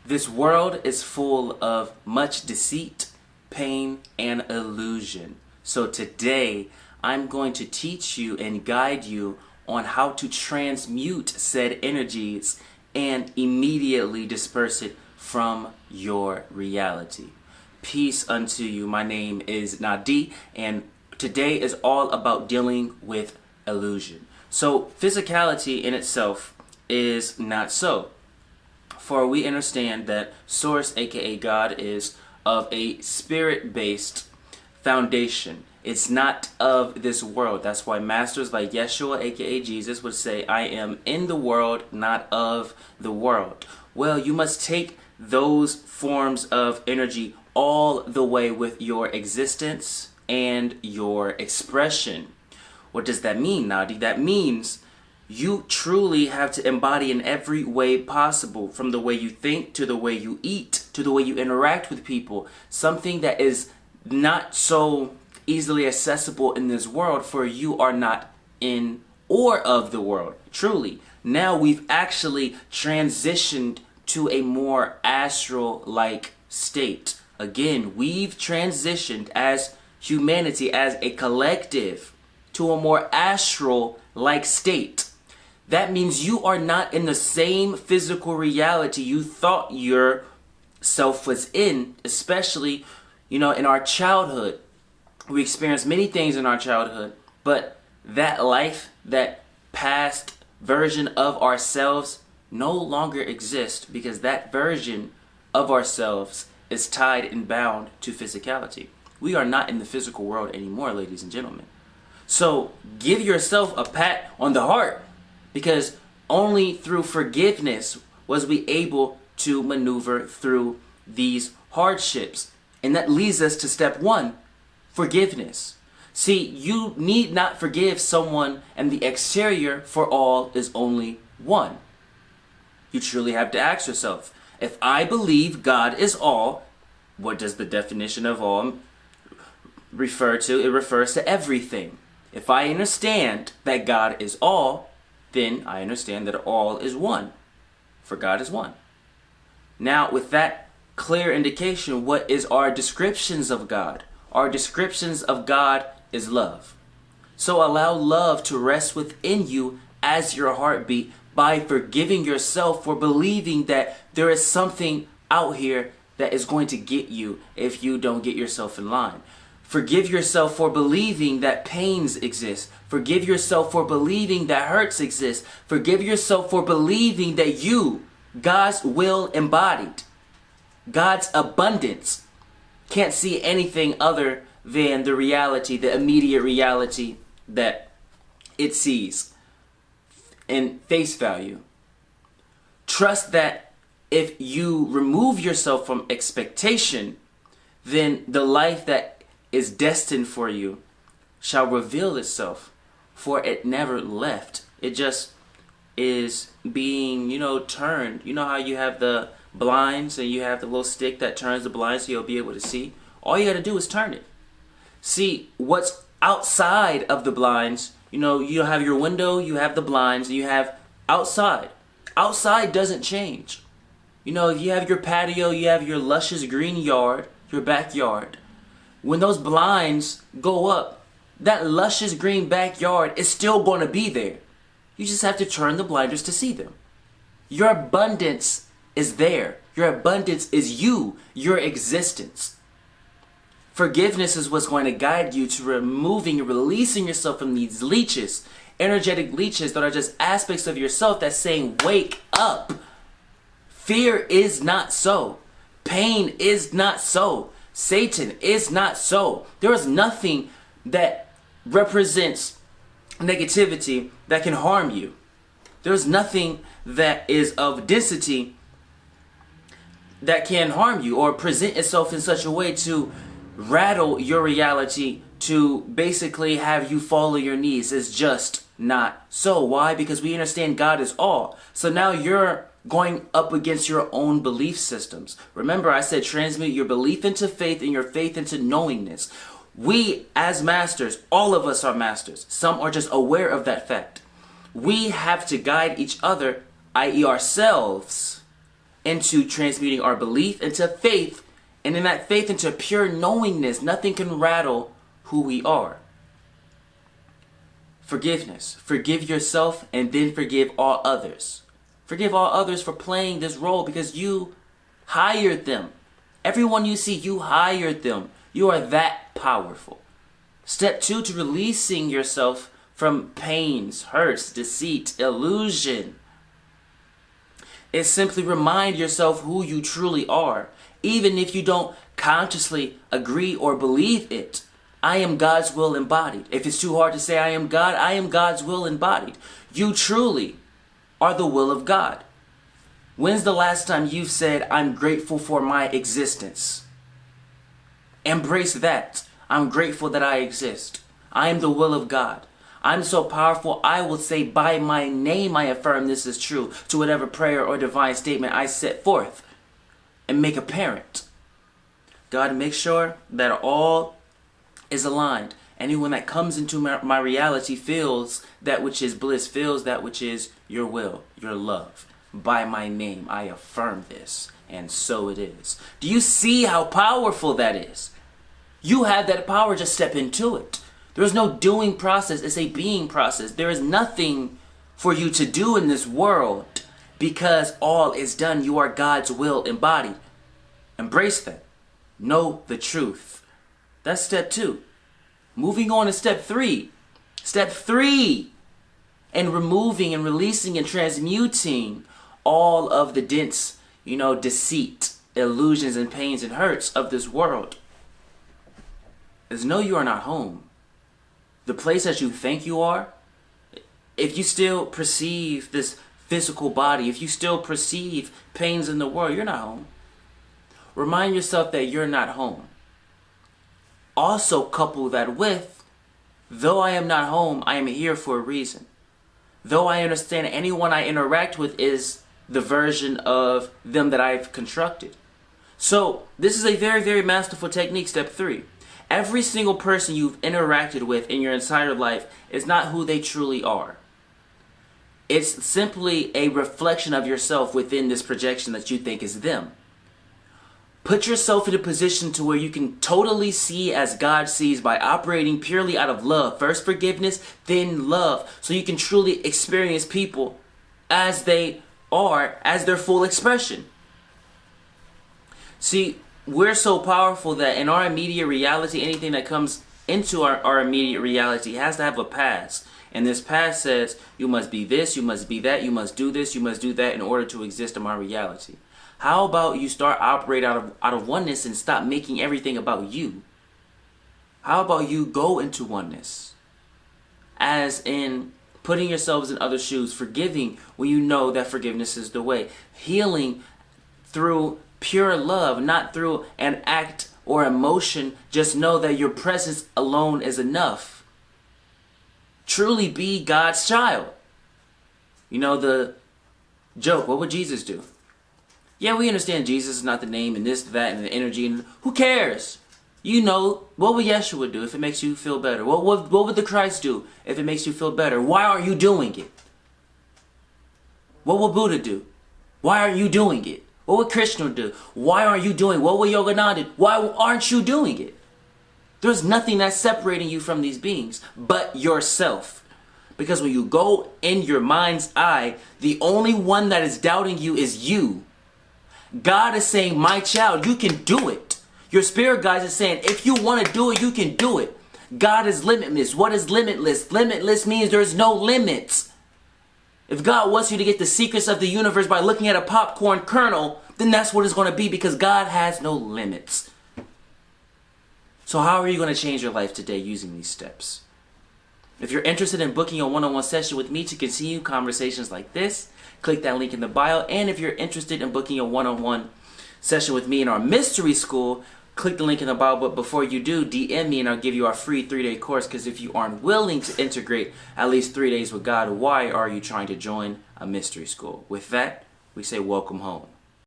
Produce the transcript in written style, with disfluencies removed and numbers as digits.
This world is full of much deceit, pain, and illusion. So today, I'm going to teach you and guide you on how to transmute said energies and immediately disperse it from your reality. Peace unto you. My name is Nadiie, and today is all about dealing with illusion. So physicality in itself is not so. For we understand that Source, A.K.A. God, is of a spirit-based foundation. It's not of this world. That's why masters like Yeshua, A.K.A. Jesus, would say, I am in the world, not of the world. Well, you must take those forms of energy all the way with your existence and your expression. What does that mean, Nadiie? That means you truly have to embody in every way possible, from the way you think, to the way you eat, to the way you interact with people, something that is not so easily accessible in this world, for you are not in or of the world. Truly. Now we've actually transitioned to a more astral-like state. Again, we've transitioned as humanity, as a collective, to a more astral-like state. That means you are not in the same physical reality you thought yourself was in, especially, in our childhood. We experience many things in our childhood, but that life, that past version of ourselves no longer exists, because that version of ourselves is tied and bound to physicality. We are not in the physical world anymore, ladies and gentlemen. So give yourself a pat on the heart, because only through forgiveness was we able to maneuver through these hardships. And that leads us to step one, forgiveness. See, you need not forgive someone, and the exterior for all is only one. You truly have to ask yourself, if I believe God is all, what does the definition of all refer to? It refers to everything. If I understand that God is all, then I understand that all is one, for God is one. Now, with that clear indication, what is our descriptions of God? Our descriptions of God is love. So allow love to rest within you as your heartbeat, by forgiving yourself for believing that there is something out here that is going to get you if you don't get yourself in line. Forgive yourself for believing that pains exist. Forgive yourself for believing that hurts exist. Forgive yourself for believing that you, God's will embodied, God's abundance, can't see anything other than the reality, the immediate reality that it sees in face value. Trust that if you remove yourself from expectation, then the life that is destined for you shall reveal itself, for it never left. It just is being, turned. You know how you have the blinds and you have the little stick that turns the blinds so you'll be able to see? All you got to do is turn it. See, what's outside of the blinds, you have your window, you have the blinds, and you have outside. Outside doesn't change. If you have your patio, you have your luscious green yard, your backyard. When those blinds go up, that luscious green backyard is still going to be there. You just have to turn the blinders to see them. Your abundance is there. Your abundance is you, your existence. Forgiveness is what's going to guide you to removing and releasing yourself from these leeches, energetic leeches that are just aspects of yourself that's saying, wake up. Fear is not so. Pain is not so. Satan is not so. There is nothing that represents negativity that can harm you. There is nothing that is of density that can harm you or present itself in such a way to rattle your reality, to basically have you fall on your knees. It's just not so. Why? Because we understand God is all. So now you're going up against your own belief systems. Remember, I said transmute your belief into faith and your faith into knowingness. We, as masters, all of us are masters. Some are just aware of that fact. We have to guide each other, i.e. ourselves, into transmuting our belief into faith, and in that faith into pure knowingness. Nothing can rattle who we are. Forgiveness. Forgive yourself and then forgive all others. Forgive all others for playing this role because you hired them. Everyone you see, you hired them. You are that powerful. Step 2 to releasing yourself from pains, hurts, deceit, illusion is simply remind yourself who you truly are, even if you don't consciously agree or believe it. I am God's will embodied. If it's too hard to say I am God, I am God's will embodied. You truly are the will of God. When's the last time you've said, I'm grateful for my existence? Embrace that. I'm grateful that I exist. I am the will of God. I'm so powerful, I will say by my name I affirm this is true to whatever prayer or divine statement I set forth and make apparent. God, make sure that all is aligned. Anyone that comes into my reality feels that which is bliss, feels that which is your will, your love. By my name, I affirm this, and so it is. Do you see how powerful that is? You have that power, just step into it. There is no doing process, it's a being process. There is nothing for you to do in this world because all is done. You are God's will embodied. Embrace that. Know the truth. That's step 2. Moving on to step 3. Step 3. And removing and releasing and transmuting all of the dense, deceit, illusions and pains and hurts of this world. Is know you are not home. The place that you think you are, if you still perceive this physical body, if you still perceive pains in the world, you're not home. Remind yourself that you're not home. Also couple that with, though I am not home, I am here for a reason. Though I understand anyone I interact with is the version of them that I've constructed. So this is a very, very masterful technique, step 3. Every single person you've interacted with in your entire life is not who they truly are. It's simply a reflection of yourself within this projection that you think is them. Put yourself in a position to where you can totally see as God sees by operating purely out of love. First forgiveness, then love. So you can truly experience people as they are, as their full expression. See, we're so powerful that in our immediate reality, anything that comes into our immediate reality has to have a past. And this past says, you must be this, you must be that, you must do this, you must do that in order to exist in my reality. How about you start operating out of oneness and stop making everything about you? How about you go into oneness? As in putting yourselves in other shoes, forgiving when you know that forgiveness is the way. Healing through pure love, not through an act or emotion. Just know that your presence alone is enough. Truly be God's child. You know the joke, what would Jesus do? Yeah, we understand Jesus is not the name and this, that, and the energy. And who cares? You know, what would Yeshua do if it makes you feel better? What would the Christ do if it makes you feel better? Why aren't you doing it? What would Buddha do? Why aren't you doing it? What would Krishna do? Why aren't you doing it? What would Yogananda do? Why aren't you doing it? There's nothing that's separating you from these beings but yourself. Because when you go in your mind's eye, the only one that is doubting you is you. God is saying, my child, you can do it. Your spirit guides is saying, if you want to do it, you can do it. God is limitless. What is limitless? Limitless means there's no limits. If God wants you to get the secrets of the universe by looking at a popcorn kernel, then that's what it's going to be, because God has no limits. So how are you going to change your life today using these steps? If you're interested in booking a one-on-one session with me to continue conversations like this, click that link in the bio. And if you're interested in booking a one-on-one session with me in our mystery school, click the link in the bio. But before you do, DM me and I'll give you our free 3-day course. Because if you aren't willing to integrate at least 3 days with God, why are you trying to join a mystery school? With that, we say welcome home.